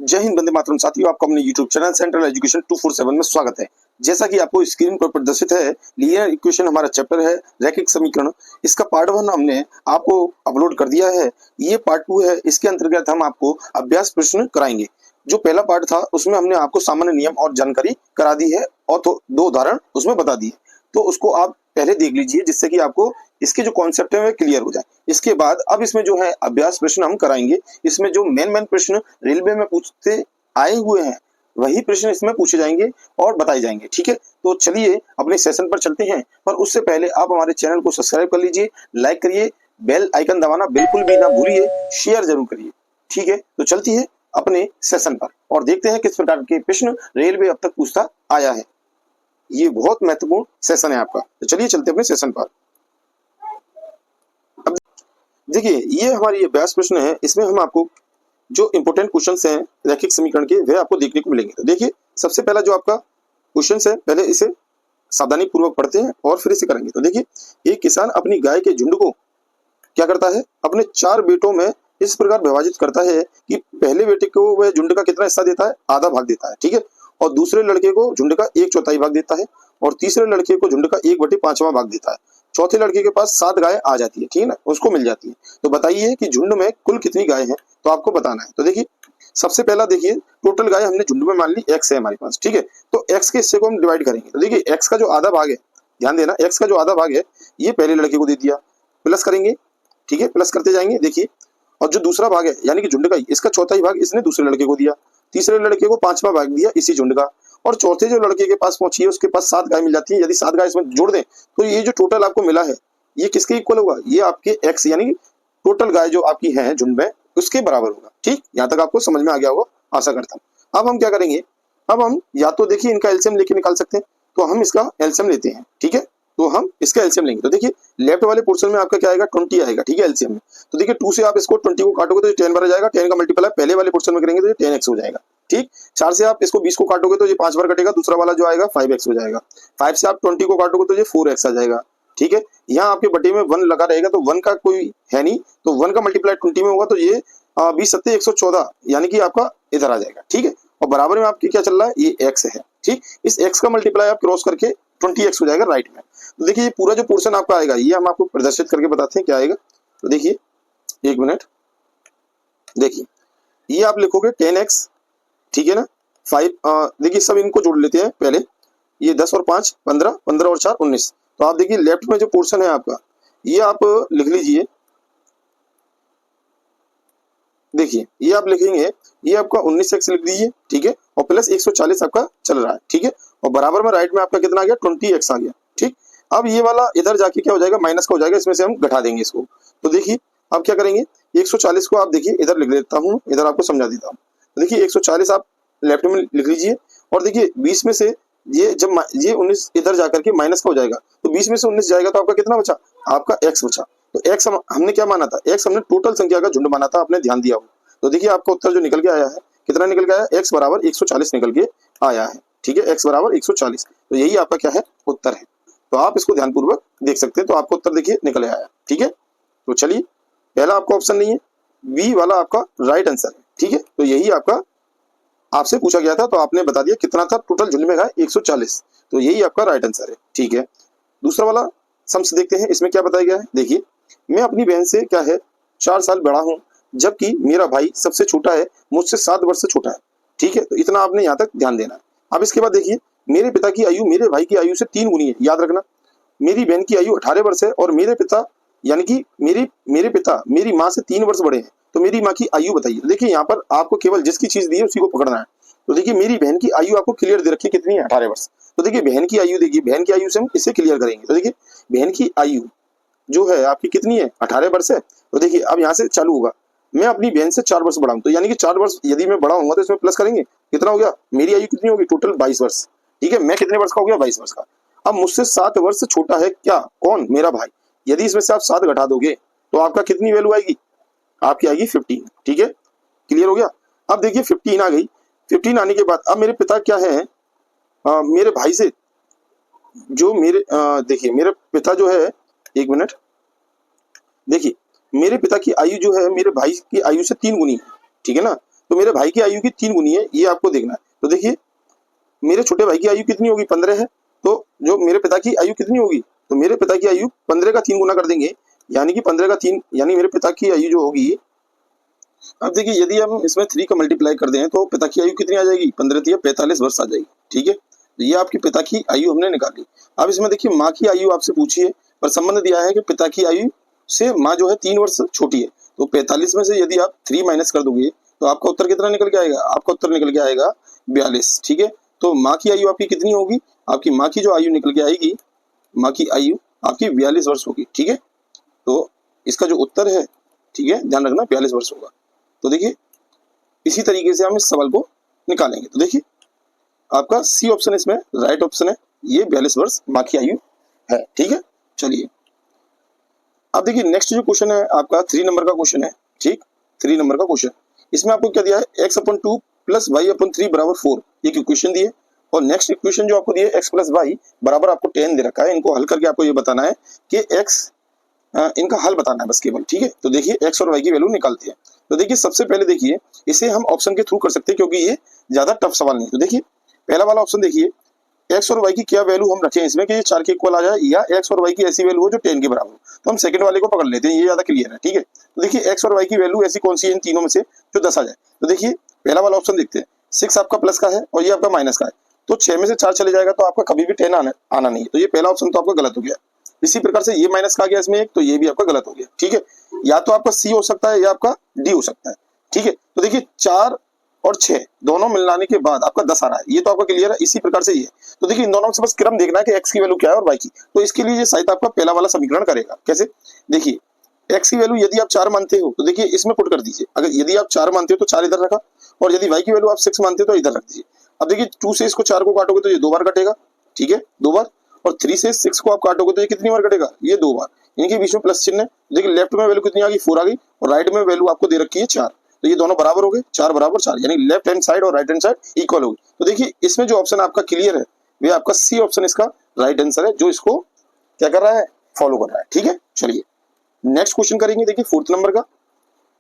जय हिंद, वंदे मातरम। साथियों, आपका अपने YouTube चैनल सेंट्रल एजुकेशन 247 में स्वागत है। जैसा कि आपको स्क्रीन पर प्रदर्शित है, लीनियर इक्वेशन हमारा चैप्टर है, रैखिक समीकरण। इसका पार्ट 1 हमने आपको अपलोड कर दिया है। ये पार्ट 2 है। इसके अंतर्गत हम आपको अभ्यास प्रश्न कराएंगे। जो पहला पार्ट था उसमें हमने आपको सामान्य नियम और जानकारी करा दी है और तो 2 उदाहरण उसमें बता दिए, तो उसको आप पहले देख लीजिए जिससे कि आपको इसके जो कॉन्सेप्ट है वो क्लियर हो जाए। इसके बाद अब इसमें जो है अभ्यास प्रश्न हम कराएंगे। इसमें जो मेन प्रश्न रेलवे में पूछते आए हुए हैं वही प्रश्न इसमें पूछे जाएंगे और बताए जाएंगे। ठीक है, तो चलिए अपने सेशन पर चलते हैं। पर उससे पहले आप हमारे चैनल को सब्सक्राइब कर लीजिए, लाइक करिए, बेल आइकन दबाना बिल्कुल भी ना भूलिए, शेयर जरूर करिए। ठीक है, तो चलती है अपने सेशन पर और देखते हैं किस प्रकार के प्रश्न रेलवे अब तक पूछता आया है। ये बहुत महत्वपूर्ण सेशन है आपका, तो चलिए चलते हैं अपने सेशन पर। अब देखिए, ये हमारी अभ्यास प्रश्न है। इसमें हम आपको जो इंपॉर्टेंट क्वेश्चंस हैं रैखिक समीकरण के वह आपको देखने को मिलेंगे। तो देखिए, सबसे पहला जो आपका क्वेश्चन है, पहले इसे सावधानी पूर्वक पढ़ते हैं और फिर इसे करेंगे। तो देखिए, एक किसान अपनी गाय के झुंड को क्या करता है, अपने 4 बेटों में इस प्रकार विभाजित करता है कि पहले बेटे को वह झुंड का कितना हिस्सा देता है, आधा भाग देता है। ठीक है, और दूसरे लड़के को झुंड का 1/4 भाग देता है और तीसरे लड़के को झुंड का 1/5वां भाग देता है। चौथे लड़के के पास 7 गाय आ जाती है, ठीक है ना, उसको मिल जाती है। तो बताइए कि झुंड में कुल कितनी गाय है, तो आपको बताना है। तो देखिए, सबसे पहला देखिए, टोटल गाय हमने झुंड में मान ली x है हमारे पास। ठीक है, तो x के हिस्से को हम डिवाइड करेंगे। तो देखिए, x का जो आधा भाग है, ध्यान देना, x का जो आधा भाग है ये पहले लड़के को दे दिया, प्लस करेंगे। ठीक है, प्लस करते जाएंगे। देखिए, और जो दूसरा भाग है यानी कि झुंड का, इसका चौथा ही भाग इसने दूसरे लड़के को दिया, तीसरे लड़के को 5वां भाग दिया इसी झुंड का, और चौथे जो लड़के के पास पहुंची है उसके पास 7 गाय मिल जाती है। यदि 7 गाय इसमें जोड़ दें तो ये जो टोटल आपको मिला है ये किसके इक्वल होगा, ये आपके x यानी कि टोटल गाय जो आपकी है झुंड में उसके बराबर होगा। ठीक, यहाँ तक आपको समझ में आ गया होगा, आशा करता हूँ। अब हम क्या करेंगे, अब हम या तो देखिए इनका एलसीएम लेके निकाल सकते हैं, तो हम इसका एलसीएम लेते हैं। ठीक है, तो हम इसका एलसीएम लेंगे। तो देखिए, लेफ्ट वाले पोर्शन में आपका क्या आएगा, 20 आएगा। ठीक है, एलसीएम में। तो देखिए, 2 से आप इसको 20 को काटोगे तो ये 10 बार जाएगा, 10 का मल्टीप्लाई पहले वाले पोर्शन में करेंगे तो ये 10x हो जाएगा। ठीक, 4 से आप इसको 20 को काटोगे तो ये 5 बार कटेगा, दूसरा वाला जो आएगा 5x हो जाएगा। 5 से आप 20 को काटोगे तो ये 4x आ जाएगा। ठीक है, यहाँ आपके बटे में 1 लगा रहेगा तो 1 का कोई है नहीं, तो 1 का मल्टीप्लाई 20 में होगा तो ये 20 सत्ते 114 यानी कि आपका इधर आ जाएगा। ठीक है, और बराबर में आपके क्या चल रहा है, ये x है। ठीक, इस x का मल्टीप्लाई आप क्रॉस करके 20x हो जाएगा राइट में। तो देखिए, ये पूरा जो पोर्शन आपका आएगा ये हम आपको प्रदर्शित करके बताते हैं क्या आएगा। तो देखिए, एक मिनट, देखिए ये आप लिखोगे 10x, ठीक है ना, 5, देखिए सब इनको जोड़ लेते हैं पहले, ये 10 और 5 15, 15 और 4 19। तो आप देखिए लेफ्ट में जो पोर्शन है आपका ये आप लिख लीजिए। देखिए, ये आप लिखेंगे, ये आपका 19x लिख दीजिए। ठीक है, और प्लस 140 आपका चल रहा है। ठीक है, और बराबर में राइट में आपका कितना आ गया, 20x आ गया। ठीक, अब ये वाला इधर जाके क्या हो जाएगा, माइनस का हो जाएगा, इसमें से हम घटा देंगे इसको। तो देखिए, अब क्या करेंगे, 140 को आप देखिए इधर लिख लेता हूँ, इधर आपको समझा देता हूँ। तो देखिए, 140 आप लेफ्ट में लिख लीजिए, और देखिए 20 में से ये जब ये 19 इधर जाकर के माइनस का हो जाएगा, तो 20 में से 19 जाएगा तो आपका कितना बचा, आपका x बचा। तो x हमने क्या माना था, x हमने टोटल संख्या का झुंड माना था, आपने ध्यान दिया हो। तो देखिए, आपका उत्तर जो निकल के आया है, कितना निकल के आया, x बराबर 140 निकल के आया है। ठीक है, x बराबर 140, तो यही आपका क्या है, उत्तर है। तो आप इसको ध्यानपूर्वक देख सकते हैं, तो आपको उत्तर देखिए निकल आया। ठीक है, तो चलिए, पहला आपका ऑप्शन नहीं है, बी वाला आपका राइट आंसर है। ठीक है, तो यही आपका आपसे पूछा गया था, तो आपने बता दिया कितना था टोटल झुंड में, 140, तो यही आपका राइट आंसर है। ठीक है, दूसरा वाला सम्स देखते हैं, इसमें क्या बताया गया है। देखिए, मैं अपनी बहन से क्या है 4 साल बड़ा हूँ, जबकि मेरा भाई सबसे छोटा है, मुझसे 7 वर्ष से छोटा है। ठीक है, तो इतना आपने यहाँ तक ध्यान देना है। अब इसके बाद देखिए, मेरे पिता की आयु मेरे भाई की आयु से 3 गुनी है, याद रखना। मेरी बहन की आयु 18 वर्ष है और मेरे पिता यानी कि मेरे पिता मेरी माँ से 3 वर्ष बड़े हैं, तो मेरी माँ की आयु बताइए। देखिए, यहाँ पर आपको केवल जिसकी चीज दी है उसी को पकड़ना है। तो देखिए, मेरी बहन की आयु आपको क्लियर दे रखी है, कितनी है, 18 वर्ष। तो देखिए, बहन की आयु देखिए, बहन की आयु से हम इसे क्लियर करेंगे। तो देखिए, बहन की आयु जो है आपकी कितनी है, 18 वर्ष है। तो देखिए, अब यहाँ से चालू होगा, मैं अपनी बहन से 4 वर्ष बड़ा हूँ, तो यानी कि 4 वर्ष यदि मैं बड़ा हूँ तो इसमें प्लस करेंगे, कितना हो गया, मेरी आयु कितनी होगी, टोटल 22 वर्ष। ठीक है, मैं कितने वर्ष का हो गया, 22 वर्ष का। अब मुझसे 7 वर्ष छोटा है क्या, कौन, मेरा भाई। यदि इसमें से आप 7 घटा दोगे तो आपका कितनी वैल्यू आएगी, आपकी आएगी 15। ठीक है, क्लियर हो गया। अब देखिए 15 आ गई, 15 आने के बाद अब मेरे पिता क्या है, मेरे भाई से जो मेरे देखिए मेरे पिता जो है, एक मिनट, देखिए मेरे पिता की आयु जो है मेरे भाई की आयु से 3 गुनी है। ठीक है ना, तो मेरे भाई की आयु की 3 गुनी है, ये आपको देखना है। तो देखिए मेरे छोटे भाई की आयु कितनी होगी, 15 है, तो जो मेरे पिता की आयु कितनी होगी, तो मेरे पिता की आयु 15 का 3 गुना कर देंगे, यानी कि 15 का 3, यानी मेरे पिता की आयु जो होगी, अब देखिए यदि हम इसमें 3 का मल्टीप्लाई कर दें तो पिता की आयु कितनी आ जाएगी, 15 45 वर्ष आ जाएगी। ठीक है, तो ये आपके पिता की आयु हमने निकाली। अब इसमें देखिए माँ की आयु आपसे पूछी है, पर संबंध दिया है कि पिता की आयु से माँ जो है 3 वर्ष छोटी है। तो 45 में से यदि आप 3 माइनस कर दोगे तो आपका उत्तर कितना निकल के आएगा, आपका उत्तर निकल के आएगा 42। ठीक है, तो माँ की आयु आपकी कितनी होगी, आपकी माँ की जो आयु निकल के आएगी, माँ की आयु आपकी 42 वर्ष होगी। ठीक है, तो इसका जो उत्तर है, ठीक है ध्यान रखना, 42 वर्ष होगा। तो देखिए इसी तरीके से हम इस सवाल को निकालेंगे। तो देखिए आपका सी ऑप्शन इसमें राइट ऑप्शन है, ये 42 वर्ष माँ की आयु है। ठीक है, चलिए अब देखिए नेक्स्ट जो क्वेश्चन है आपका 3 नंबर का क्वेश्चन है। ठीक, 3 नंबर का क्वेश्चन, इसमें आपको क्या दिया है, x/2 प्लस y/3 बराबर 4, ये इक्वेशन दिए। और नेक्स्ट इक्वेशन जो आपको दिए x प्लस वाई बराबर आपको 10 दे रखा है। इनको हल करके आपको ये बताना है कि x, इनका हल बताना है बस केवल। ठीक है, तो देखिए x और y की वैल्यू निकालते हैं। तो देखिए सबसे पहले देखिए इसे हम ऑप्शन के थ्रू कर सकते हैं क्योंकि ये ज्यादा टफ सवाल नहीं। तो देखिए पहला वाला ऑप्शन देखिए, x और y की क्या वैल्यू हम रखें इसमें कि ये 4 के इक्वल आ जाए, या x और y की ऐसी वैल्यू हो जो 10 के बराबर हो। तो हम सेकंड वाले को पकड़ लेते हैं, ये ज्यादा क्लियर है। ठीक है, तो देखिए x और y की वैल्यू ऐसी कौन सी है इन तीनों में से जो 10 आ जाए। तो देखिए पहला वाला ऑप्शन देखते हैं, 6 आपका प्लस का है और ये आपका माइनस का है, तो 6 में से 4 चले जाएगा तो आपका कभी भी 10 आना नहीं है। तो ये पहला ऑप्शन तो आपका गलत हो गया। इसी प्रकार से ये माइनस का आ गया इसमें एक, तो ये भी आपका गलत हो गया। ठीक है, या तो आपका सी हो सकता है या आपका डी हो सकता है। ठीक है, तो देखिए 4 और 6 दोनों मिलाने के बाद आपका 10 आ रहा है, ये तो आपका क्लियर है। इसी प्रकार से ये, तो देखिए इन दोनों से बस क्रम देखना है कि x की वैल्यू क्या है और y की। तो इसके लिए ये शायद आपका पहला वाला समीकरण करेगा। कैसे, देखिए x की वैल्यू यदि आप 4 मानते हो तो देखिए इसमें पुट कर दीजिए। अगर यदि आप 4 मानते हो तो 4 इधर रखा, और यदि y की वैल्यू आप 6 मानते हो तो इधर रख दीजिए। अब देखिए 2 से इसको 4 को काटोगे तो ये 2 बार कटेगा। ठीक है, 2 बार, और 3 से 6 को आप काटोगे तो ये कितनी बार कटेगा, ये 2 बार। इनके बीच में प्लस चिन्ह है। देखिए लेफ्ट में वैल्यू कितनी आ गई, 4 आ गई, और राइट में वैल्यू आपको दे रखी है 4। तो ये दोनों बराबर हो गए, 4 बराबर 4, यानी लेफ्ट हैंड साइड और राइट हैंड साइड इक्वल हो गई। तो देखिए इसमें जो ऑप्शन आपका क्लियर है वे आपका सी ऑप्शन इसका राइट आंसर है, जो इसको क्या कर रहा है, फॉलो कर रहा है। ठीक है, चलिए नेक्स्ट क्वेश्चन करेंगे। देखिए 4th नंबर का।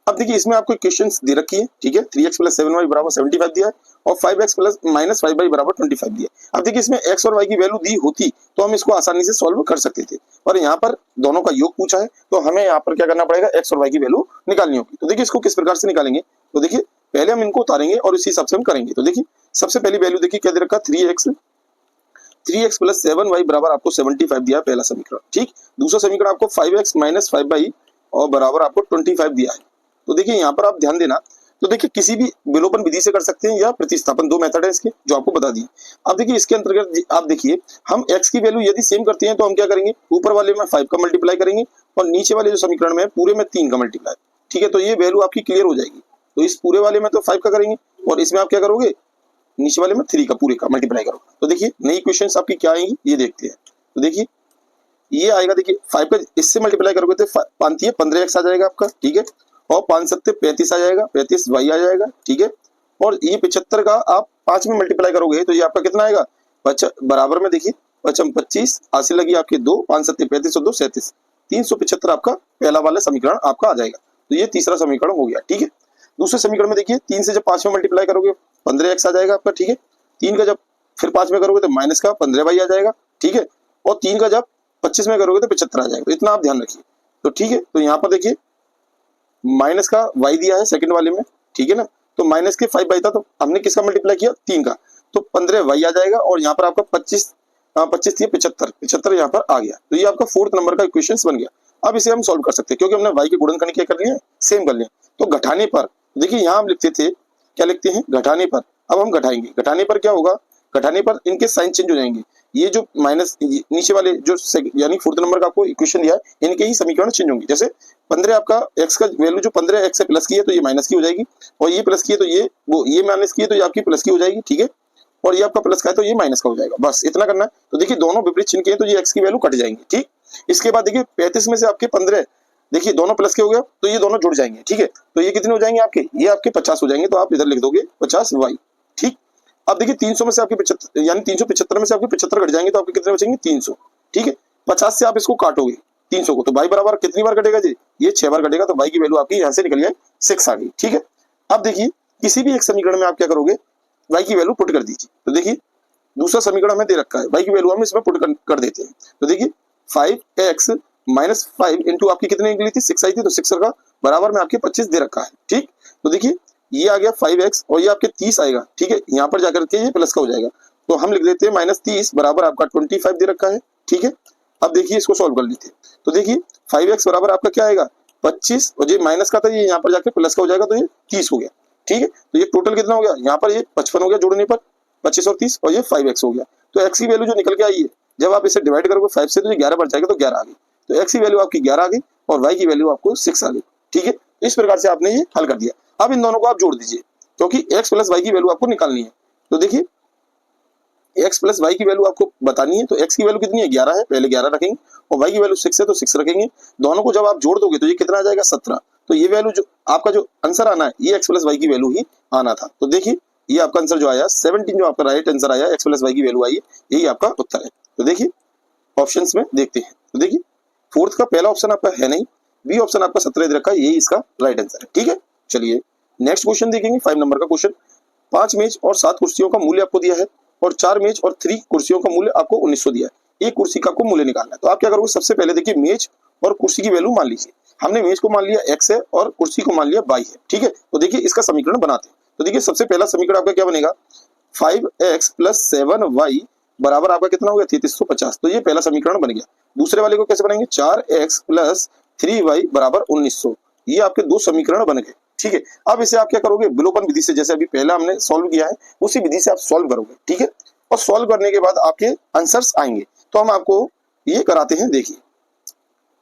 अब देखिए इसमें आपको इक्वेशंस दे रखी है। ठीक है, 3x + 7y बराबर 75 दिया है, और 5x + -5y बराबर 25 दिया है। अब देखिए इसमें x और y की वैल्यू दी होती तो हम इसको आसानी से सॉल्व कर सकते थे, और यहाँ पर दोनों का योग पूछा है तो हमें यहाँ पर क्या करना पड़ेगा, x और y की वैल्यू निकालनी होगी। तो देखिए इसको किस प्रकार से निकालेंगे, तो देखिए पहले हम इनको उतारेंगे और इसी हिसाब से हम करेंगे। तो देखिए सबसे पहली वैल्यू देखिए क्या दे रखा, 3x + 7y बराबर आपको 75 दिया है, पहला समीकरण। ठीक, दूसरा समीकरण आपको 5x - 5y और बराबर आपको 25 दिया है। तो देखिए यहाँ पर आप ध्यान देना, तो देखिए किसी भी विलोपन विधि से कर सकते हैं या प्रतिस्थापन, 2 मेथड है इसके जो आपको बता दिए। अब देखिए इसके अंतर्गत आप देखिए हम x की वैल्यू यदि सेम करते हैं तो हम क्या करेंगे, ऊपर वाले में 5 का मल्टीप्लाई करेंगे और नीचे वाले जो समीकरण में पूरे में 3 का मल्टीप्लाई। ठीक है, तो ये वैल्यू आपकी क्लियर हो जाएगी। तो इस पूरे वाले में तो 5 का करेंगे और इसमें आप क्या करोगे, नीचे वाले में 3 का पूरे का मल्टीप्लाई करो। तो देखिए नई क्वेश्चन आपकी क्या आएंगी ये देखते हैं। तो देखिए ये आएगा, देखिए 5 का इससे मल्टीप्लाई करोगे तो 5 15x आ जाएगा आपका। ठीक है, और 5 7 35 आ जाएगा, 35 y आ जाएगा। ठीक है, और ये 75 का आप 5 में मल्टीप्लाई करोगे तो ये आपका कितना आएगा, बराबर में देखिए 5 25 हासिल लगी आपके 2, 5 7 35 और 2 37, 375 आपका पहला वाला समीकरण आपका आ जाएगा। तो ये तीसरा समीकरण हो गया। ठीक है, दूसरे समीकरण में देखिए 3 से जब 5 में मल्टीप्लाई करोगे 15x आ जाएगा आपका। ठीक है, 3 का जब फिर 5 में करोगे तो माइनस का 15y आ जाएगा। ठीक है, और 3 का जब 25 में करोगे तो 75 आ जाएगा। तो इतना आप ध्यान रखिए। तो ठीक है, तो यहाँ पर देखिए माइनस का y दिया है सेकंड वाले में। ठीक है ना, तो माइनस के 5y था तो हमने किसका मल्टीप्लाई किया, 3 का, तो 15y आ जाएगा, और यहाँ पर आपका 25 थी 75 यहाँ पर आ गया। तो ये आपका 4th नंबर का इक्वेशन बन गया। अब इसे हम सॉल्व कर सकते हैं क्योंकि हमने y के गुणनखंड क्या कर लिए, सेम कर लिए। तो घटाने पर देखिए यहाँ हम लिखते थे, क्या लिखते हैं, घटाने पर। अब हम घटाएंगे, घटाने पर क्या होगा, घटाने पर इनके साइन चेंज हो जाएंगे। ये जो माइनस नीचे वाले जो यानी 4th नंबर का आपको इक्वेशन दिया है इनके ही समीकरण चेंज होंगे। जैसे 15 आपका x का वैल्यू जो 15 x से प्लस की है तो ये माइनस की हो जाएगी, और ये प्लस की है तो ये माइनस की है तो ये आपकी प्लस की हो जाएगी। ठीक है, और ये आपका प्लस का है तो ये माइनस का हो जाएगा। बस इतना करना है। तो देखिए दोनों विपरीत चिन्ह के हैं तो ये x की वैल्यू कट जाएंगी। ठीक, इसके बाद देखिए 35 में से आपके 15 देखिए दोनों प्लस के हो गया तो ये दोनों जुड़ जाएंगे। ठीक है, तो ये कितने हो जाएंगे आपके, ये आपके 50 हो जाएंगे, तो आप इधर लिख दोगे 50y। ठीक, अब देखिए 300 में से आपके 75 यानी 375 में से आपके 75 घट जाएंगे तो आपके कितने बचेंगे, 300। ठीक है, 50 से आप इसको काटोगे 300 को तो y बराबर कितनी बार कटेगा जी, ये 6 बार कटेगा, तो y की वैल्यू आपकी यहाँ से निकल जाए 6 आ गई। ठीक है, अब देखिए किसी भी एक समीकरण में आप क्या करोगे, y की वैल्यू पुट कर दीजिए। तो देखिए दूसरा समीकरण हमें दे रखा है, y की वैल्यू हम इसमें पुट कर देते हैं। तो देखिए 5x माइनस 5 इंटू आपकी कितनी निकली थी, 6 आई थी, तो 6 का बराबर में आपके 25 दे रखा है। ठीक, तो देखिए ये आ गया 5x और ये आपके 30 आएगा। ठीक है, यहाँ पर जाकर के ये प्लस का हो जाएगा, तो हम लिख देते हैं माइनस 30 बराबर आपका 25 दे रखा है। ठीक है, अब देखिए इसको सॉल्व कर लेते हैं। तो देखिए 5x बराबर आपका क्या आएगा 25, और ये माइनस का था, ये यहाँ पर जाकर प्लस का हो जाएगा, तो ये 30 हो गया। ठीक है, तो ये टोटल कितना हो गया, यहाँ पर ये 55 हो गया जोड़ने पर, 25 और 30, और ये 5x हो गया। तो x की वैल्यू जो निकल के आई है, जब आप इसे डिवाइड करोगे 5 से तो ये 11 बढ़ जाएगा, तो 11 आ गई। तो x की वैल्यू आपकी 11 आ गई और y की वैल्यू आपको 6 आ गई। ठीक है, इस प्रकार से आपने ये हल कर दिया। अब इन दोनों को आप जोड़ दीजिए, क्योंकि x प्लस वाई की वैल्यू आपको निकालनी है। तो देखिए x प्लस वाई की वैल्यू आपको बतानी है, तो x की वैल्यू कितनी है 11 है, पहले 11 रखेंगे, और y की वैल्यू 6 है तो 6 रखेंगे। दोनों को जब आप जोड़ दोगे तो ये कितना आ जाएगा 17। तो ये वैल्यू जो आपका जो आंसर आना है, ये x प्लस वाई की वैल्यू ही आना था। तो देखिए ये आपका आंसर जो आया 17, जो आपका राइट आंसर आया, x प्लस वाई की वैल्यू आई है, यही आपका उत्तर है। तो देखिए ऑप्शंस में देखते हैं, तो देखिए फोर्थ का पहला ऑप्शन आपका है नहीं, बी ऑप्शन आपका 17 दे रखा है, यही इसका राइट आंसर है। ठीक है, चलिए नेक्स्ट क्वेश्चन देखेंगे, 5 नंबर का क्वेश्चन। 5 मेज और 7 कुर्सियों का मूल्य आपको दिया है, और 4 मेज और 3 कुर्सियों का मूल्य आपको 1900 दिया है। एक कुर्सी का आपको मूल्य निकालना है। तो आप क्या करोगे, सबसे पहले देखिए मेज और कुर्सी की वैल्यू मान लीजिए। हमने मेज को मान लिया x है और कुर्सी को मान लिया y है। ठीक है, तो देखिए इसका समीकरण बनाते हैं। तो देखिए सबसे पहला समीकरण आपका क्या बनेगा, 5x प्लस 7y बराबर आपका कितना हो गया 3350। तो ये पहला समीकरण बन गया। दूसरे वाले को कैसे बनाएंगे, 4x प्लस 3y बराबर 1900। ये आपके दो समीकरण बन गए। ठीक है, अब इसे आप क्या करोगे, विलोपन विधि से, जैसे अभी पहला हमने सॉल्व किया है उसी विधि से आप सॉल्व करोगे। ठीक है, और सॉल्व करने के बाद आपके आंसर्स आएंगे। तो हम आपको ये कराते हैं, देखिए।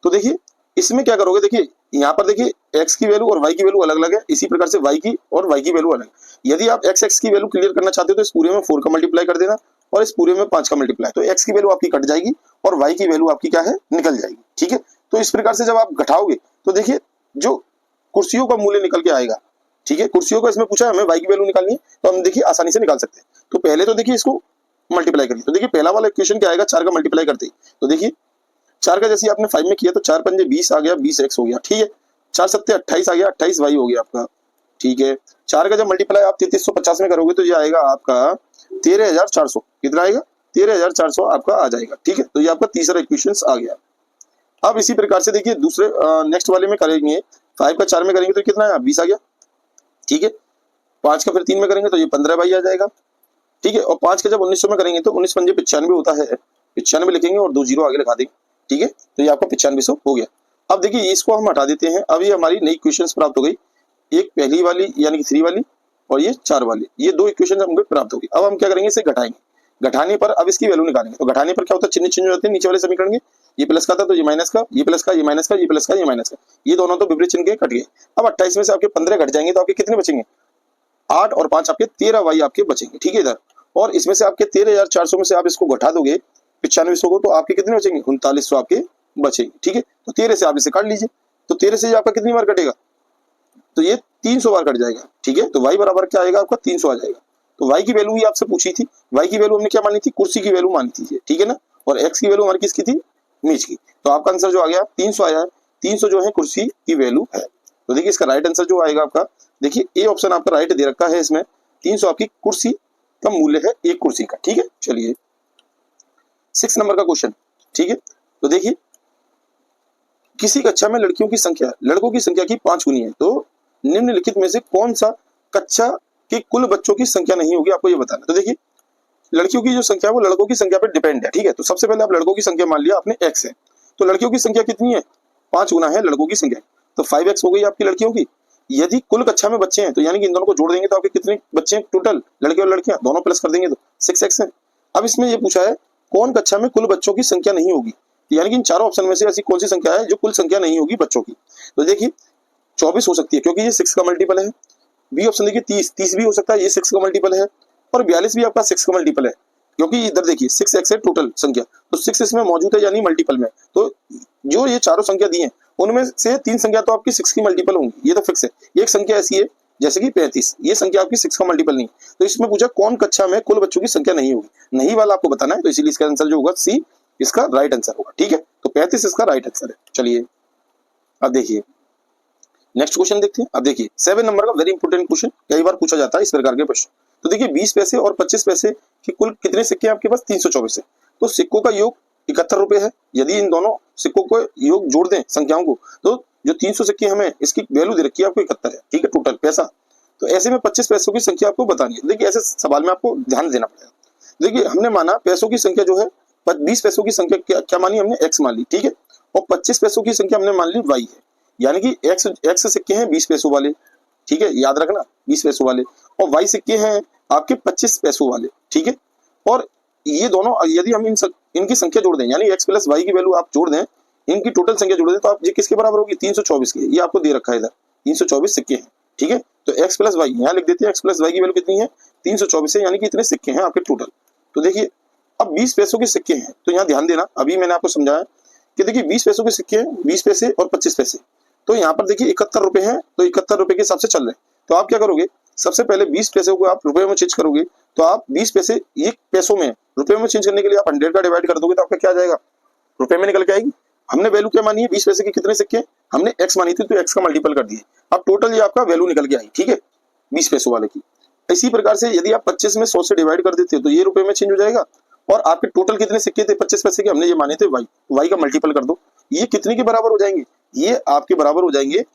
तो देखिए इसमें क्या करोगे, देखिए यहाँ पर देखिए x की वैल्यू और y की वैल्यू अलग अलग है, इसी प्रकार से y की और y की वैल्यू अलग। यदि आप x की वैल्यू क्लियर करना चाहते हो तो इस पूरे में 4 का मल्टीप्लाई कर देना, और इस पूरे में 5 का मल्टीप्लाई, तो x की वैल्यू आपकी कट जाएगी और y की वैल्यू आपकी क्या है, निकल जाएगी। ठीक है, तो इस प्रकार से जब आप घटाओगे तो देखिए जो कुर्सियों का मूल्य निकल के आएगा। ठीक है, कुर्सियों का इसमें पूछा है, हमें y की वैल्यू निकालनी है, तो हम देखिए आसानी से निकाल सकते हैं। तो पहले तो देखिए इसको मल्टीप्लाई करिए। तो देखिए पहला वाला इक्वेशन क्या आएगा, 4 का मल्टीप्लाई करते ही, तो देखिए 4 का जैसे आपने 5 में किया तो 4 पंजे 20 आ गया, 20x हो गया। ठीक है, 4 सत्ते 28 आ गया, 28y हो गया आपका। ठीक है, 4 का जब मल्टीप्लाई आप 3350 में करोगे तो ये आएगा आपका 13400। कितना आएगा, 13400 आपका आ जाएगा। ठीक है, तो ये आपका तीसरा इक्वेशन आ गया। अब इसी प्रकार से देखिए दूसरे नेक्स्ट वाले में करेंगे, 5 का 4 में करेंगे तो कितना है 20 आ गया। ठीक है, 5 का फिर 3 में करेंगे तो ये 15y आ जाएगा। ठीक है, और 5 का जब 1900 में करेंगे तो 19 पंजे 95 होता है, 95 लिखेंगे और 2 जीरो आगे लगा देंगे। ठीक है, तो ये आपका 9500 हो गया। अब देखिए इसको हम हटा देते हैं। अब ये हमारी नई इक्वेशंस प्राप्त हो गई, एक पहली वाली यानी कि 3 वाली, और ये 4 वाली, ये दो इक्वेशन हमको प्राप्त होगी। अब हम क्या करेंगे, इसे घटाएंगे। घटाने पर अब इसकी वैल्यू निकालेंगे। तो घटाने पर क्या होता है, चिन्ह चेंज हो जाते हैं नीचे वाले समीकरण के। ये प्लस का था तो ये माइनस का, ये प्लस का, ये माइनस का, ये प्लस का, ये माइनस का, ये दोनों तो विपरीत चिन्ह के कट गए। अब 28 में से आपके 15 घट जाएंगे तो आपके कितने बचेंगे, 8 और 5 आपके 13y आपके बचेंगे। ठीक है इधर, और इसमें से आपके 13400 में से आप इसको घटा दोगे 9500 को, तो आपके कितने बचेंगे, 3900 आपके बचेंगे। ठीक है, तो 13 से आप इसे काट लीजिए। तो 13 से आपका कितनी बार कटेगा, तो ये 300 बार कट जाएगा। ठीक है, तो y बराबर क्या आएगा आपका 300 आ जाएगा। तो y की वैल्यू ही आपसे पूछी थी, y की वैल्यू हमने क्या मानी थी, कुर्सी की वैल्यू मानी थी। ठीक है ना, और x की वैल्यू हमारी किसकी थी, मेज की। तो आपका आंसर जो आ गया 300 आया है। 300 जो है कुर्सी की वैल्यू है। तो देखिए इसका राइट आंसर जो आएगा आपका, देखिए ए ऑप्शन आपका राइट दे रखा है इसमें, 300 आपकी कुर्सी का मूल्य है, एक कुर्सी का। ठीक है, चलिए 6 नंबर का क्वेश्चन। ठीक है, तो देखिए किसी कक्षा में लड़कियों की संख्या लड़कों की संख्या की 5 गुनी है, तो निम्नलिखित में से कौन सा कक्षा के कुल बच्चों की संख्या नहीं होगी, आपको ये बताना। तो देखिए लड़कियों की जो संख्या है वो लड़कों की संख्या पर डिपेंड है। ठीक है, तो सबसे पहले आप लड़कों की संख्या मान लिया आपने x है, तो लड़कियों की संख्या कितनी है, 5 गुना है लड़कों की संख्या, तो 5x हो गई आपकी लड़कियों की। यदि कुल कक्षा में बच्चे हैं तो यानी कि इन दोनों को जोड़ देंगे तो आपके कितने बच्चे हैं टोटल, लड़के और लड़कियां दोनों प्लस कर देंगे तो 6x है। अब इसमें ये पूछा है कौन कक्षा में कुल बच्चों की संख्या नहीं होगी, यानी कि इन चारों ऑप्शन में से ऐसी कौन सी संख्या है जो कुल संख्या नहीं होगी बच्चों की। तो देखिए 24 हो सकती है क्योंकि ये 6 का मल्टीपल है। बी ऑप्शन देखिए 30 भी हो सकता है, ये 6 का मल्टीपल है। और 42 भी आपका 6 का मल्टीपल है, क्योंकि इधर देखिए 6x है टोटल संख्या, तो 6 इसमें मौजूद है यानी मल्टीपल में। तो जो ये चारों संख्या दी है उनमें से 3 संख्या तो आपकी 6 की मल्टीपल होंगी, ये तो फिक्स है। एक संख्या ऐसी है जैसे कि 35, ये संख्या आपकी 6 का मल्टीपल नहीं। तो इसमें पूछा कौन कक्षा में कुल बच्चों की संख्या नहीं होगी, नहीं वाला आपको बताना है, तो इसीलिए इसका आंसर जो होगा सी इसका राइट आंसर होगा। ठीक है, तो 35 इसका राइट आंसर है। चलिए अब देखिए नेक्स्ट क्वेश्चन देखते हैं। अब देखिए 7 नंबर का वेरी इंपॉर्टेंट क्वेश्चन, कई बार पूछा जाता है इस प्रकार के प्रश्न। तो देखिए 20 पैसे और 25 पैसे के कुल कितने सिक्के हैं आपके पास? 324 है। तो सिक्कों का योग 71 रुपए है। यदि इन दोनों सिक्कों को योग जोड़ दें संख्याओं को, तो जो 300 सिक्के हमें इसकी वैल्यू दे रखी है आपको 71 है, ठीक है, टोटल पैसा। तो ऐसे में 25 पैसों की संख्या आपको बतानी है। देखिए ऐसे सवाल में आपको ध्यान देना पड़ेगा। देखिए हमने माना पैसों की संख्या जो है 20 पैसों की संख्या क्या मानी हमने? एक्स मान ली, ठीक है, और 25 पैसों की संख्या हमने मान ली वाई है, यानी कि एक्स सिक्के हैं 20 पैसों वाले, ठीक है, याद रखना 20 पैसों वाले, और वाई सिक्के हैं आपके 25 पैसों वाले, ठीक है। और ये दोनों यदि हम इनकी संख्या जोड़ दें, यानी एक्स प्लस वाई की वैल्यू आप जोड़ दें, इनकी टोटल संख्या जोड़ दें, तो आप ये किसके बराबर होगी? 324 की। ये आपको दे रखा है इधर 324 सिक्के हैं, ठीक है। तो एक्स प्लस वाई यहाँ लिख देते हैं, एक्स प्लस वाई की वैल्यू कितनी है? 324 है, यानी कि इतने सिक्के हैं आपके टोटल। तो देखिए अब 20 पैसों के सिक्के हैं, तो यहाँ ध्यान देना, अभी मैंने आपको समझाया कि देखिए 20 पैसों के सिक्के हैं, 20 पैसे और 25 पैसे, तो यहाँ पर देखिए 71 रुपए हैं, तो 71 रुपए के हिसाब से चल रहे हैं। तो आप क्या करोगे? सबसे पहले 20 पैसे को आप रुपए में चेंज करोगे, तो आप 20 पैसे ये पैसों में रुपए में चेंज करने के लिए आप 100 का डिवाइड कर दोगे, तो आपका क्या आ जाएगा? रुपए में निकल के आएगी। हमने वैल्यू क्या मानी है? 20 पैसे के कितने सिक्के? हमने एक्स मानी थी, तो एक्स का मल्टीपल कर दिए। अब टोटल ये आपका वैल्यू निकल के आई, ठीक है, 20 पैसों वाले की। इसी प्रकार से यदि आप 25 में 100 से डिवाइड कर देते हो, तो ये रुपए में चेंज हो जाएगा। और आपके टोटल कितने सिक्के थे 25 पैसे के? हमने ये माने थे वाई, वाई का मल्टीपल कर दो। ये कितने के बराबर हो जाएंगे? ये आपके बराबर हो जाएंगे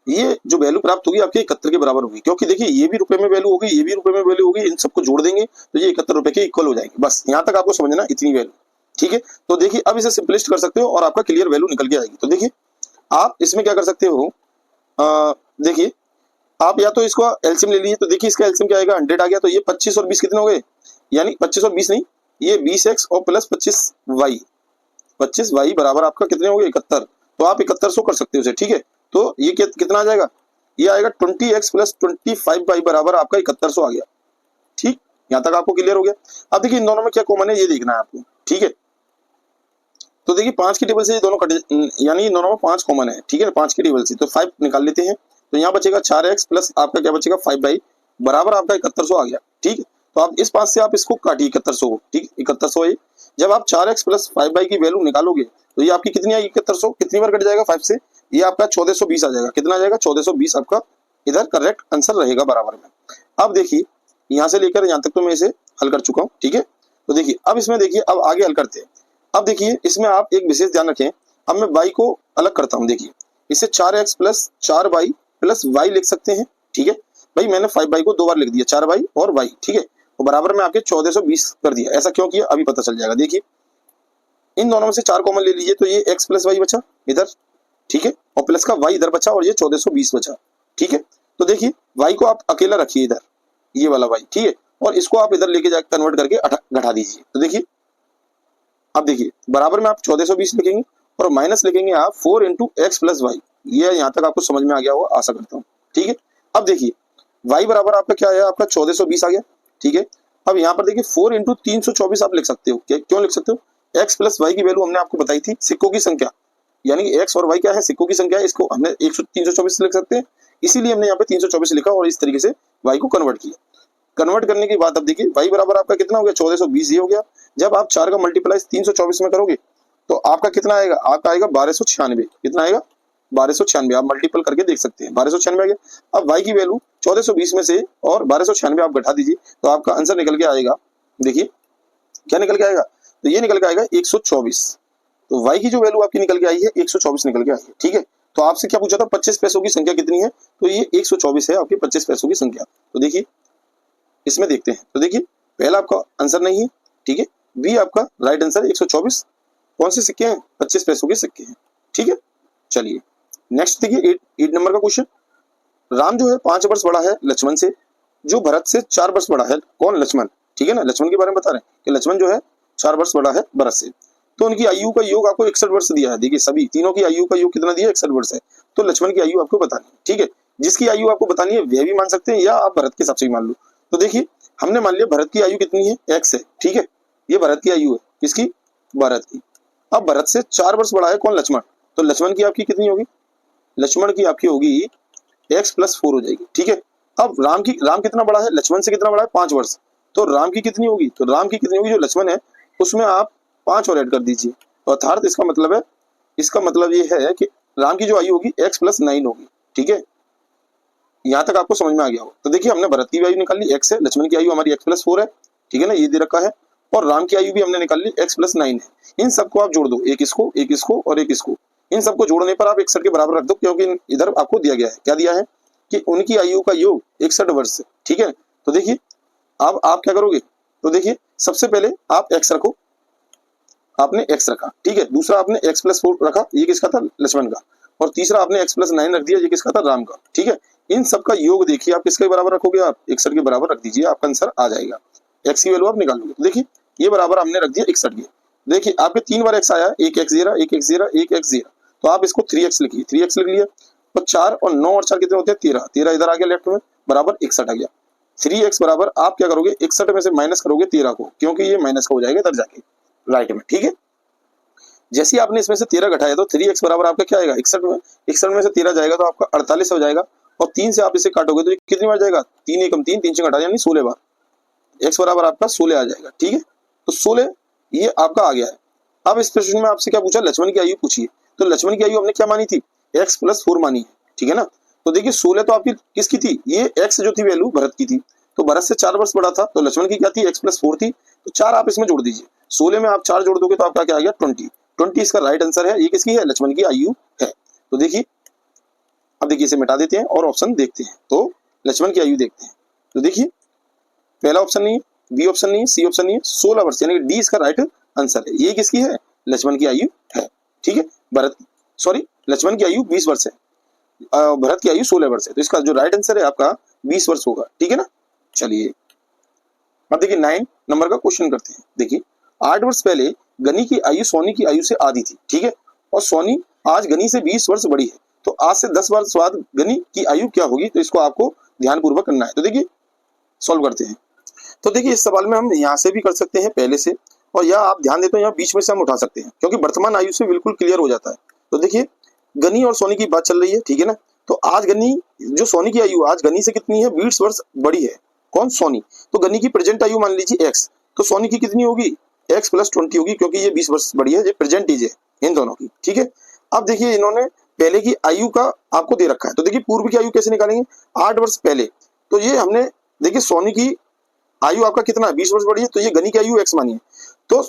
ये जो वैल्यू प्राप्त होगी आपके 71 के बराबर होगी, क्योंकि देखिए ये भी रुपए में वैल्यू होगी, ये भी रुपए में वैल्यू होगी, इन सबको जोड़ देंगे तो ये 71 रुपए के इक्वल हो जाएंगे। बस यहाँ तक आपको समझना, इतनी वैल्यू, ठीक है। तो देखिए अब इसे सिंपलिस्ट कर सकते हो और आपका क्लियर वैल्यू निकल के आएगी। तो देखिए आप इसमें क्या कर सकते हो, देखिए आप या तो इसको एलसीएम ले लीजिए, तो देखिए इसका एलसीएम क्या आएगा? 100 आ गया। तो ये 25 और 20 कितने हो गए? यानी 25 और 20 नहीं, ये 20x और प्लस 25y, 25y बराबर आपका कितने हो गए? 71। तो आप 7100 कर सकते हो उसे, ठीक है। तो ये कितना आ जाएगा? ये आएगा 20x प्लस 25y बराबर आपका 7100 आ गया, ठीक। यहाँ तक आपको क्लियर हो गया। अब देखिए इन दोनों में क्या कॉमन है ये देखना है आपको, ठीक है। तो देखिए 5 की टेबल से ये दोनों कट, यानी इन दोनों में 5 कॉमन है, ठीक है, 5 की टेबल से तो 5 निकाल लेते हैं। तो यहाँ बचेगा 4x प्लस आपका क्या बचेगा 5y बराबर आपका 7100 आ गया, ठीक है। तो आप इस 5 से आप इसको काटिए 7100 को, ठीक, 7100 है। जब आप 4x प्लस 5y की वैल्यू निकालोगे तो ये आपकी कितनी आएगी? 7100 कितनी बार कट जाएगा 5 से? ये आपका 1420 आ जाएगा। कितना आ जाएगा? 1420 आपका इधर करेक्ट आंसर रहेगा बराबर में। अब देखिए यहाँ से लेकर यहाँ तक तो मैं इसे हल कर चुका हूँ, ठीक है। तो देखिए अब इसमें देखिए अब आगे हल करते हैं। अब देखिए इसमें आप एक विशेष ध्यान रखें। अब मैं y को अलग करता हूँ, देखिए इसे 4x plus 4y plus y लिख सकते हैं, ठीक है। भाई मैंने 5y को 2 बार लिख दिया, 4y और y, ठीक है, तो बराबर में आपके 1420 कर दिया। ऐसा क्यों किया अभी पता चल जाएगा। देखिए इन दोनों में से 4 कॉमन ले लीजिए, तो ये x प्लस वाई बचा इधर, ठीक है, और प्लस का y इधर बचा और ये 1420 बचा, ठीक है। तो देखिए y को आप अकेला रखिए इधर, ये वाला y, ठीक है, और इसको आप इधर लेके जाकर कन्वर्ट करके घटा दीजिए। तो देखिए अब देखिए बराबर में आप 1420 लिखेंगे और माइनस लिखेंगे आप 4 इंटू एक्स प्लस वाई। ये यहाँ तक आपको समझ में आ गया होगा, आशा करता हूँ, ठीक है। अब देखिए y बराबर आपका क्या है? आपका 1420 आ गया, ठीक है। अब यहाँ पर देखिए 4 इंटू 324 आप लिख सकते हो। क्यों लिख सकते हो? x प्लस वाई की वैल्यू हमने आपको बताई थी सिक्कों की संख्या, यानी कि x और y क्या है? सिक्कों की संख्या है। इसको हमने 324 लिख सकते हैं, इसीलिए हमने यहाँ पे 324 लिखा और इस तरीके से y को कन्वर्ट किया। कन्वर्ट करने के बाद अब देखिए y बराबर आपका कितना हो गया? 1420 ये हो गया। जब आप 4 का मल्टीप्लाई 324 में करोगे तो आपका कितना आएगा? आपका आएगा 1296। कितना आएगा? 1296। आप मल्टीपल करके देख सकते हैं, 1296 आ गया। अब y की वैल्यू 1420 में से और 1296 आप घटा दीजिए तो आपका आंसर निकल के आएगा। देखिए क्या निकल के आएगा? तो ये निकल के आएगा 124। तो y की जो वैल्यू आपकी निकल के आई है 124 निकल के आई है, ठीक है। तो आपसे क्या पूछा था? 25 पैसों की संख्या कितनी है? तो ये 124 है आपकी 25 पैसों की संख्या। तो देखिए इसमें देखते हैं। तो देखिए पहला आपका आंसर नहीं है, ठीक है, बी आपका राइट आंसर 124। कौन से सिक्के हैं? 25 पैसों के सिक्के हैं, ठीक है। चलिए नेक्स्ट देखिए 8 नंबर का क्वेश्चन। राम जो है 5 वर्ष बड़ा है लक्ष्मण से, जो भरत से 4 वर्ष बड़ा है। कौन? लक्ष्मण, ठीक है ना। लक्ष्मण के बारे में बता रहे हैं कि लक्ष्मण जो है 4 वर्ष बड़ा है भरत से। तो उनकी आयु का योग आपको 61 वर्ष दिया है। देखिए सभी तीनों की आयु का योग कितना दिया? 61 वर्ष है। तो लक्ष्मण की आयु आपको बतानी है, ठीक है। जिसकी आयु आपको बतानी है वह भी मान सकते हैं या आप भरत के हिसाब से भी मान लो। तो देखिए हमने मान लिया भरत की आयु कितनी है? x है, ठीक है। ये भरत की आयु है, किसकी? भरत की। अब भरत से 4 वर्ष बड़ा है कौन? लक्ष्मण। तो लक्ष्मण की आपकी कितनी होगी? लक्ष्मण की आपकी होगी x प्लस 4 हो जाएगी, ठीक है। अब राम कितना बड़ा है? लक्ष्मण से कितना बड़ा है? 5 वर्ष। तो राम की कितनी होगी? तो राम की कितनी होगी? जो लक्ष्मण है उसमें आप 5 और ऐड कर दीजिए। अर्थात इसका मतलब ये है कि राम की जो आयु होगी x+9 होगी। ठीक है, यहाँ तक आपको समझ में आ गया हो। तो देखिए हमने भरत की भी आयु निकाल ली x है, लक्ष्मण की आयु हमारी x+4 है। ठीक है ना, ये दे रखा है, और राम की आयु भी हमने निकाल ली x+9 है। इन सबको आप जोड़ दो, एक इसको और एक इसको, इन सबको जोड़ने पर आप 61 के बराबर रख दो, क्योंकि इधर आपको दिया गया है, क्या दिया है कि उनकी आयु का योग 61 वर्ष है। ठीक है, तो देखिए अब आप क्या करोगे, तो देखिए सबसे पहले आप x रखो, आपने x रखा। ठीक है, दूसरा आपने x+4 रखा, ये किसका था, लक्ष्मण का, और तीसरा आपने x+9 रख दिया, ये किसका था, राम का। ठीक है, इन सबका योग देखिए आप किसके बराबर रखोगे, आप 61 के बराबर रख दीजिए, आपका आंसर आ जाएगा। x की वैल्यू आप निकाल लोगे। तो देखिए ये बराबर हमने रख दिया 61 के। देखिए आपके 3 बार x आया, एक x0, एक x0, एक x0, तो आप इसको 3x लिखिए, 3x लिख लिया। तो 4 और 9 और 4 कितने होते हैं, 13, 13 इधर आ गया लेफ्ट में, बराबर 61 आ गया। 3x बराबर आप क्या करोगे, 61 में से माइनस करोगे 13 को, क्योंकि ये माइनस का हो जाएगा इधर जाके राइट में। ठीक है, जैसे ही आपने इसमें से 13 घटाया तो 3x बराबर आपका क्या आएगा, 61 में से 13 जाएगा तो आपका 48 हो जाएगा, और 3 से आप इसे काटोगे तो कितनी बार जाएगा, 3 एकम 3, 3 से घटा यानी 16 बार, x बराबर आपका 16 आ जाएगा। ठीक है, तो 16 ये आपका आ गया है। अब इस प्रश्न में आपसे क्या पूछा, लक्ष्मण की आयु पूछिए, तो लक्ष्मण की आयु हमने क्या मानी थी, x+4 मानी है। ठीक है ना, तो देखिए 16 तो आपकी किसकी थी, ये x जो थी वैल्यू भरत की थी, तो भरत से 4 वर्ष बड़ा था, तो लक्ष्मण की क्या थी, x+4 थी, तो 4 आप इसमें जोड़ दीजिए, 16 में आप 4 जोड़ दोगे तो आपका क्या आ गया, 20 इसका राइट आंसर है। ये किसकी है, लक्ष्मण की आयु है। तो देखिए अब देखिए इसे मिटा देते हैं और ऑप्शन देखते हैं, तो लक्ष्मण की आयु देखते हैं। तो देखिए पहला ऑप्शन नहीं है, बी ऑप्शन नहीं है, सी ऑप्शन नहीं है, 16 वर्ष यानी कि डी इसका राइट आंसर है। ये किसकी है, लक्ष्मण की आयु है। ठीक है, लक्ष्मण की आयु 20 वर्ष है, भरत की आयु 16 वर्ष है, तो इसका जो राइट आंसर है आपका 20 वर्ष होगा। ठीक है ना, चलिए अब देखिए 9 नंबर का क्वेश्चन करते हैं। देखिए 8 वर्ष पहले गनी की आयु सोनी की आयु से आधी थी। ठीक है, और सोनी आज गनी से 20 वर्ष बड़ी है, तो आज से 10 वर्ष बाद गनी की आयु क्या होगी, तो इसको आपको ध्यानपूर्वक करना है। तो देखिए सॉल्व करते हैं। तो देखिए इस सवाल में हम यहाँ से भी कर सकते हैं पहले से, और या आप ध्यान देते हो यहाँ बीच में से हम उठा सकते हैं, क्योंकि वर्तमान आयु से बिल्कुल क्लियर हो जाता है। तो देखिए गनी और सोनी की बात चल रही है। ठीक है ना, तो आज गनी जो सोनी की आयु आज गनी से कितनी है, 20 वर्ष बड़ी है, कौन, सोनी। तो गनी की प्रेजेंट आयु मान लीजिए x, तो सोनी की कितनी होगी, x+20 होगी, क्योंकि ये 20 वर्ष बड़ी है, ये प्रेजेंट एज है इन दोनों की। ठीक है, अब देखिए इन्होंने पहले की आयु का आपको दे रखा है, तो देखिए पूर्व की आयु कैसे निकालेंगे, 8 वर्ष पहले, तो ये हमने देखिए सोनी की आयु आपका कितना है, 20 वर्ष बड़ी है, तो ये गनी की आयु x मानी है, तो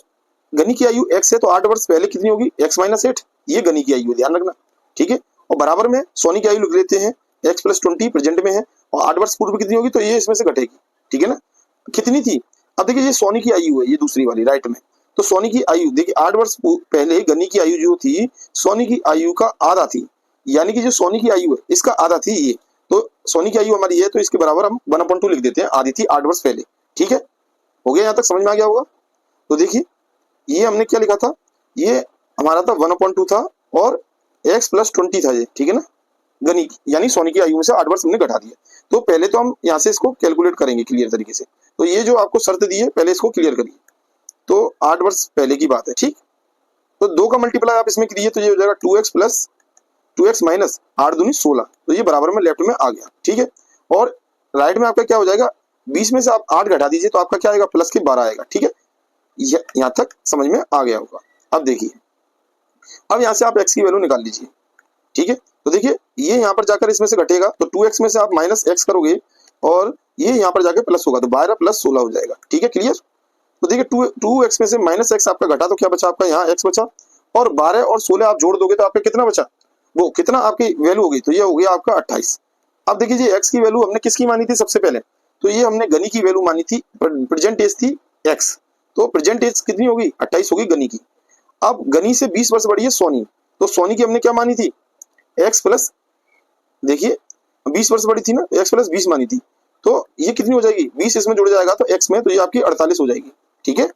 गनी की आयु x है, तो 8 वर्ष पहले कितनी होगी, x-8, ये गनी की आयु है, ध्यान रखना। ठीक है, और बराबर में सोनी की आयु लिख लेते हैं, x+20 प्रेजेंट में है, और 8 वर्ष पूर्व कितनी होगी, तो ये इसमें से घटेगी। ठीक है ना, कितनी थी, अब देखिए ये सोनी की आयु है, ये दूसरी वाली राइट में, तो सोनी की आयु देखिए 8 वर्ष पहले गनी की आयु जो थी सोनी की आयु का आधा थी, यानी कि जो सोनी की आयु है इसका आधा थी ये, तो सोनी की आयु हमारी है, तो इसके बराबर हम 1/2 लिख देते हैं, आधी थी 8 वर्ष पहले। ठीक है, हो गया, यहाँ तक समझ में आ गया होगा। तो देखिए ये हमने क्या लिखा था, ये हमारा था 1/2 था, और x+20 था ये। ठीक है ना, गनी की यानी सोनी की आयु में से 8 वर्ष हमने घटा दिया। तो पहले तो हम यहाँ से इसको कैलकुलेट करेंगे क्लियर तरीके से, तो ये जो आपको शर्त दी है पहले इसको क्लियर करिए। तो 8 वर्ष पहले की बात है, ठीक, तो 2 का मल्टीप्लाई आप इसमें कीजिए, तो ये हो जाएगा 2x माइनस 8 दूनी 16, तो ये बराबर में लेफ्ट में आ गया। ठीक है, और राइट में आपका क्या हो जाएगा, 20 में से आप 8 घटा दीजिए, तो आपका क्या आएगा, प्लस के 12 आएगा। ठीक है, यहाँ तक समझ में आ गया होगा। अब देखिए अब यहाँ से आप x की वैल्यू निकाल लीजिए। ठीक है, तो देखिए ये यहाँ पर जाकर इसमें से घटेगा, तो 2x में से आप माइनस x करोगे, और ये यहाँ पर जाकर प्लस होगा, तो 12 + 16 हो जाएगा। ठीक है, क्लियर। तो देखिए 2x में से माइनस x आपका घटा, तो क्या बचा आपका, यहाँ x बचा, और 12 और 16 आप जोड़ दोगे तो आपका कितना बचा, वो कितना आपकी वैल्यू होगी, तो ये हो गया आपका 28। अब देखिए जी x की वैल्यू हमने किसकी मानी थी सबसे पहले, तो ये हमने गनी की वैल्यू मानी थी, प्रेजेंट एज थी x, तो प्रेजेंट एज कितनी होगी, 28 होगी गनी की। अब गनी से 20 वर्ष बड़ी है सोनी, तो सोनी की हमने क्या मानी थी, x प्लस, देखिए 20 वर्ष बड़ी थी ना, x+20 मानी थी, तो ये कितनी हो जाएगी, 20 इसमें जुड़ जाएगा तो x में, तो ये आपकी 48 हो जाएगी। ठीक है,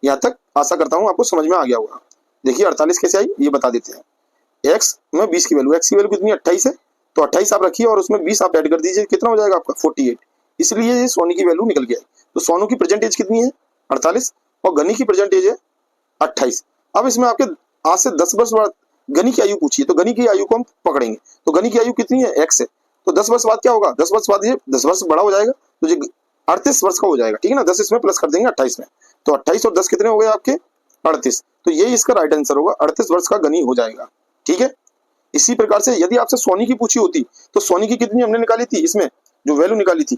यहाँ तक आशा करता हूँ आपको समझ में आ गया होगा। देखिए 48 कैसे आई ये बता देते हैं। x में 20 की वैल्यू, x की वैल्यू कितनी 28 है, तो 28 आप रखिए और उसमें 20 आप ऐड कर दीजिए, कितना हो जाएगा आपका 48, इसलिए ये सोनी की वैल्यू निकल गया। तो सोनू की प्रेजेंट एज कितनी है 48, और गनी की प्रेजेंट एज है 28। अब इसमें आपके आज से 10 वर्ष बाद गनी की आयु पूछिए, तो गनी की आयु को हम पकड़ेंगे, तो गनी की आयु कितनी है, x है, तो 10 वर्ष बाद क्या होगा, 10 वर्ष बाद ये 10 वर्ष बड़ा हो जाएगा, तो ये 38 वर्ष का हो जाएगा। ठीक है ना, 10 इसमें प्लस कर देंगे 28 में, तो 28 और 10 कितने हो गए आपके 38, तो ये इसका राइट आंसर होगा, 38 वर्ष का गनी हो जाएगा। ठीक है, इसी प्रकार से यदि आपसे सोनी की पूछी होती तो सोनी की कितनी हमने निकाली थी, इसमें जो वैल्यू निकाली थी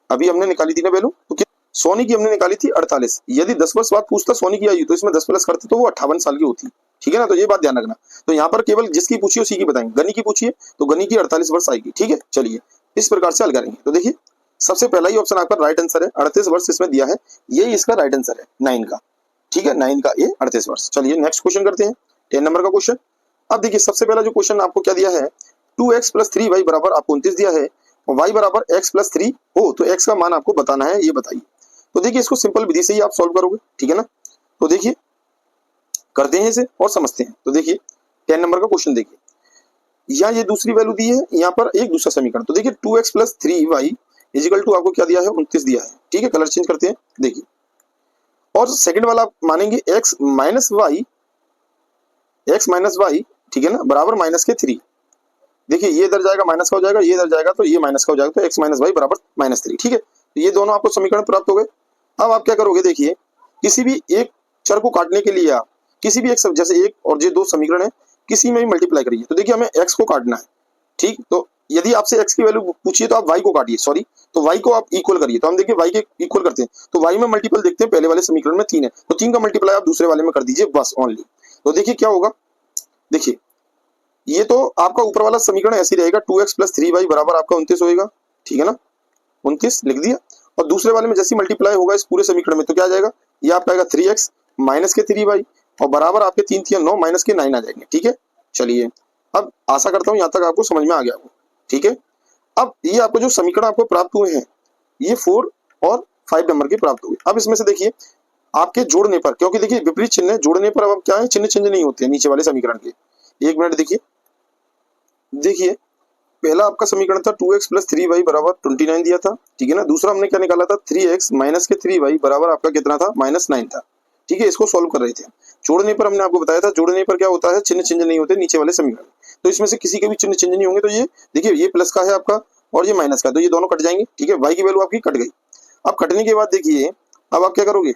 अभी हमने निकाली थी ना वैल्यू, तो सोनी की हमने निकाली थी 48। यदि 10 वर्ष बाद पूछता सोनी की आयु तो इसमें 10 प्लस करते तो वो 58 साल की होती। ठीक है ना, तो ये बात ध्यान रखना। तो यहाँ पर केवल जिसकी पूछी उसी की बताएंगे। गनी की पूछिए तो गनी की 48 वर्ष आएगी। ठीक है, चलिए इस प्रकार से हल करेंगे। तो देखिए सबसे पहला ही ऑप्शन आपका राइट आंसर है, 38 वर्ष इसमें दिया है, ये इसका राइट आंसर है 9 का। ठीक है, 9 का ये 38 वर्ष। चलिए नेक्स्ट क्वेश्चन करते हैं, 10 नंबर का क्वेश्चन। अब देखिए सबसे पहला जो क्वेश्चन आपको क्या दिया है, 2x प्लस 3y बराबर आपको 29 दिया है और y बराबर x प्लस 3 हो तो x का मान आपको बताना है, ये बताइए। तो देखिए इसको सिंपल विधि से ही आप सॉल्व करोगे। ठीक है ना, तो देखिए करते हैं इसे और समझते हैं। तो देखिए 10 नंबर का क्वेश्चन देखिए, यहाँ ये दूसरी वैल्यू दी है, यहाँ पर एक दूसरा समीकरण। तो देखिए 2x plus 3y is equal to आपको क्या दिया है, 29 दिया है। ठीक है, कलर चेंज करते हैं देखिए, और सेकंड वाला आप मानेंगे x माइनस वाई, ठीक है ना, बराबर माइनस के 3। देखिए ये इधर जाएगा माइनस का हो जाएगा, ये इधर जाएगा तो ये माइनस का हो जाएगा, तो x माइनस वाई बराबर -3। ठीक है, तो ये दोनों आपको समीकरण प्राप्त हो गए। अब आप क्या करोगे, देखिए किसी भी एक चर को काटने के लिए आप किसी भी एक जैसे एक और ये दो समीकरण है किसी में भी मल्टीप्लाई करिए। तो देखिए हमें x को काटना है। ठीक, तो यदि आपसे x की वैल्यू पूछिए तो आप y को काटिए, सॉरी, तो y को आप इक्वल करिए। तो हम देखिए y के इक्वल करते हैं, तो y में मल्टीपल देखते हैं, पहले वाले समीकरण में 3 है तो 3 का मल्टीप्लाई आप दूसरे वाले में कर दीजिए बस ओनली। तो देखिए क्या होगा, देखिए ये तो आपका ऊपर वाला समीकरण ऐसे ही रहेगा, 2x प्लस 3y बराबर आपका 29 होएगा। ठीक है ना, 29 लिख दिया, और दूसरे वाले में जैसे मल्टीप्लाई होगा इस पूरे समीकरण में तो क्या आ जाएगा, ये आपका आएगा 3x माइनस के 3y और बराबर आपके 3 3 9 माइनस के 9 आ जाएंगे। ठीक है, चलिए अब आशा करता हूं यहाँ तक आपको समझ में आ गया हो। ठीक है, अब ये आपको जो समीकरण आपको प्राप्त हुए हैं ये 4 और 5 नंबर के प्राप्त हुए। अब इसमें से देखिए आपके जोड़ने पर, क्योंकि देखिए विपरीत चिन्ह जोड़ने पर अब क्या है, चिन्ह चेंज नहीं होते हैं नीचे वाले समीकरण के। एक मिनट देखिए, देखिए पहला आपका समीकरण था 2x प्लस 3y बराबर 29 दिया था। ठीक है ना, दूसरा हमने क्या निकाला था, 3x माइनस के 3y बराबर आपका कितना था, -9 था। ठीक है, इसको सॉल्व कर रहे थे। जोड़ने पर हमने आपको बताया था, जोड़ने पर क्या होता है, चिन्ह चेंज नहीं होते नीचे वाले समीकरण, तो इसमें से किसी के भी चिन्ह चेंज नहीं होंगे। तो ये देखिए ये प्लस का है आपका और ये माइनस का, तो ये दोनों कट जाएंगे। ठीक है, y की वैल्यू आपकी कट गई। अब कटने के बाद देखिए अब आप क्या करोगे,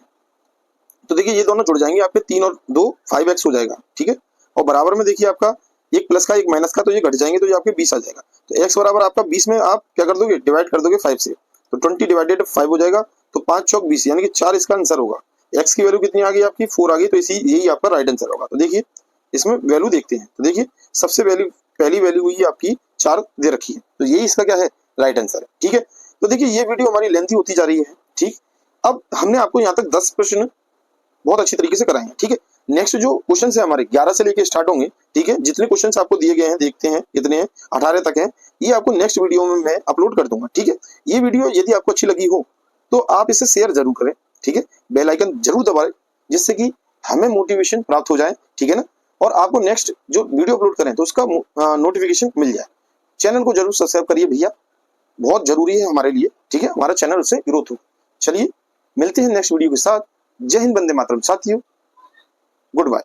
तो देखिए ये दोनों जुड़ जाएंगे, आपके 3 और 2 5x हो जाएगा। ठीक है, और बराबर में देखिए आपका एक प्लस का एक माइनस का, तो ये घट जाएंगे, तो ये आपके 20 आ जाएगा। तो x बराबर आपका 20 में आप क्या कर दोगे, डिवाइड कर दोगे 5 से, तो 20 डिवाइडेड 5 हो जाएगा, तो 5 चौक 20 यानी कि 4 इसका आंसर होगा। x की वैल्यू कितनी आ गई आपकी, 4 आ गई, तो इसी यही आपका राइट आंसर होगा। तो देखिए इसमें वैल्यू देखते हैं, तो देखिए सबसे पहली वैल्यू हुई आपकी 4 दे रखी है, तो यही इसका क्या है, राइट आंसर है। ठीक है, तो देखिए ये वीडियो हमारी लेंथी होती जा रही है। ठीक, अब हमने आपको यहाँ तक 10 प्रश्न बहुत अच्छी तरीके से कराएंगे। ठीक है, नेक्स्ट जो क्वेश्चन है हमारे 11 से लेके स्टार्ट होंगे। ठीक है, जितने क्वेश्चन आपको दिए गए हैं देखते हैं कितने हैं, 18 तक हैं, ये आपको नेक्स्ट वीडियो में मैं अपलोड कर दूंगा। ठीक है, ये वीडियो यदि आपको अच्छी लगी हो तो आप इसे शेयर जरूर करें। ठीक है, बेल आइकन जरूर दबाएं जिससे कि हमें मोटिवेशन प्राप्त हो जाए। ठीक है ना, और आपको नेक्स्ट जो वीडियो अपलोड करें तो उसका नोटिफिकेशन मिल जाए। चैनल को जरूर सब्सक्राइब करिए भैया, बहुत जरूरी है हमारे लिए। ठीक है, हमारा चैनल उससे ग्रोथ हो। चलिए मिलते हैं नेक्स्ट वीडियो के साथ। जय हिंद, वंदे मातरम साथियों, गुड बाय।